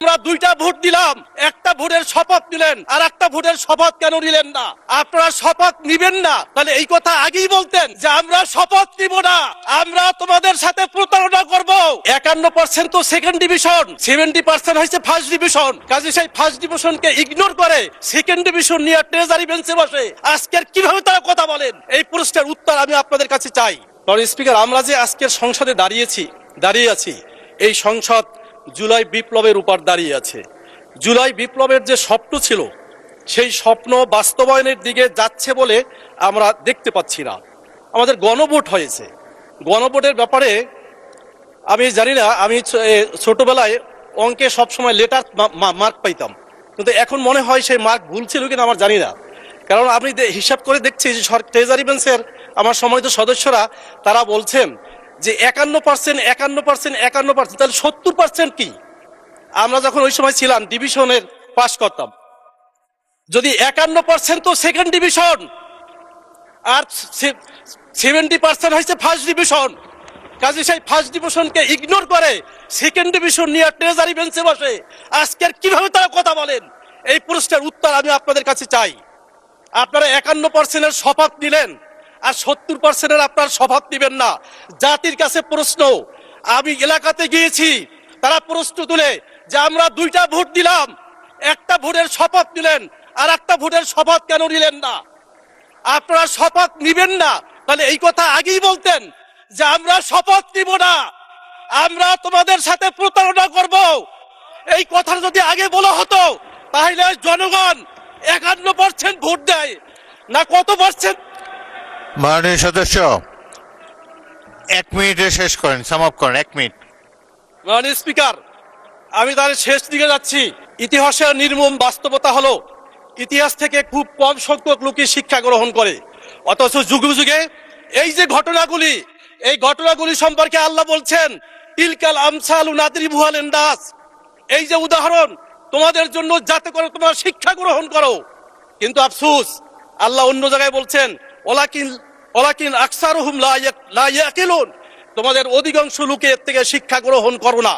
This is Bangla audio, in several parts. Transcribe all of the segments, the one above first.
আমরা দুইটা ভোট দিলাম, একটা ভোটের শপথ নিলেন, আর একটা ভোটের শপথ কেন নিলেন না? আপনারা শপথ নিবেন না, তাহলে এই কথা আগেই বলতেন যে আমরা শপথ নিব না, আমরা তোমাদের সাথে প্রতারণা করব। 51% তো সেকেন্ড ডিভিশন, 70% হয়েছে ফার্স্ট ডিভিশন। কাজে সেই ফার্স্ট ডিভিশনকে ইগনোর করে সেকেন্ড ডিভিশন নিয়ে ট্রেজারি বেঞ্চে বসে আজকের কিভাবে তারা কথা বলেন, এই প্রশ্নের উত্তর আমি আপনাদের কাছে চাই। স্পিকার, আমরা যে আজকের সংসদে দাঁড়িয়ে আছি, এই সংসদ জুলাই বিপ্লবের উপর দাঁড়িয়ে আছে। জুলাই বিপ্লবের যে স্বপ্ন ছিল, সেই স্বপ্ন বাস্তবায়নের দিকে যাচ্ছে বলে আমরা দেখতে পাচ্ছি না। আমাদের গণভোট হয়েছে, গণভোটের ব্যাপারে আমি জানি না, আমি ছোটবেলায় অঙ্কে সবসময় লেটার মার্ক পাইতাম, কিন্তু এখন মনে হয় সেই মার্ক ভুল ছিল কিনা আমার জানি না। কারণ আমি হিসাব করে দেখছি যে ট্রেজারি বেঞ্চের আমার সম্মানিত সদস্যরা তারা বলছেন যে 51%, তাহলে 70% কি? আমরা যখন ওই সময় ছিলাম ডিভিশনের পাস করতাম, যদি 51% তো সেকেন্ড ডিভিশন, আর 70% হয়েছে ফার্স্ট ডিভিশন। কাজে সেই ফার্স্ট ডিভিশনকে ইগনোর করে সেকেন্ড ডিভিশন নিয়ে ট্রেজারি বেঞ্চে বসে আজকের কিভাবে তারা কথা বলেন, এই প্রশ্নের উত্তর আমি আপনাদের কাছে চাই। আপনারা 51%-এর শপথ নিলেন, আর 70%-এর আপনার শপথ নিবেন না। জাতির কাছে প্রশ্ন, আমি এলাকাতে গিয়েছি, তারা প্রশ্ন তুলে যে আমরা দুইটা ভোট দিলাম, একটা ভোটের শপথ নিলেন, আর একটা ভোটের শপথ কেন নিলেন না? আপনারা শপথ নিবেন না, তাহলে এই কথা আগেই বলতেন যে আমরা শপথ নিব না, আমরা তোমাদের সাথে প্রতারণা করব। এই কথা যদি আগে বলা হতো, তাহলে জনগণ 51% ভোট দেয় না, কত পার্সেন্ট? মাননীয় সদস্য 1 মিনিটে শেষ করেন, সাম আপ করেন 1 মিনিট। মাননীয় স্পিকার, আমি তার শেষ দিকে যাচ্ছি। ইতিহাসের নির্মম বাস্তবতা হলো, ইতিহাস থেকে খুব কম সংখ্যক লোকই শিক্ষা গ্রহণ করে, অথচ যুগে যুগে এই যে ঘটনাগুলি, এই ঘটনাগুলি সম্পর্কে আল্লাহ বলছেন তিলকাল আমসালু নাদরিবুহা লিন-নাস, এই যে উদাহরণ তোমাদের জন্য যাতে করে তোমরা শিক্ষা গ্রহণ করো। কিন্তু আফসোস, আল্লাহ অন্য জায়গায় বলছেন ওয়ালাকিন আকসারুহুম লা ইয়াকিলুন, তোমাদের অধিকাংশ লোকে এর থেকে শিক্ষা গ্রহণ করো না।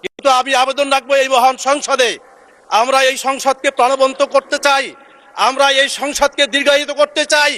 কিন্তু আমি আবেদন রাখবো এই মহান সংসদে, আমরা এই সংসদকে প্রাণবন্ত করতে চাই, আমরা এই সংসদকে দীর্ঘায়িত করতে চাই।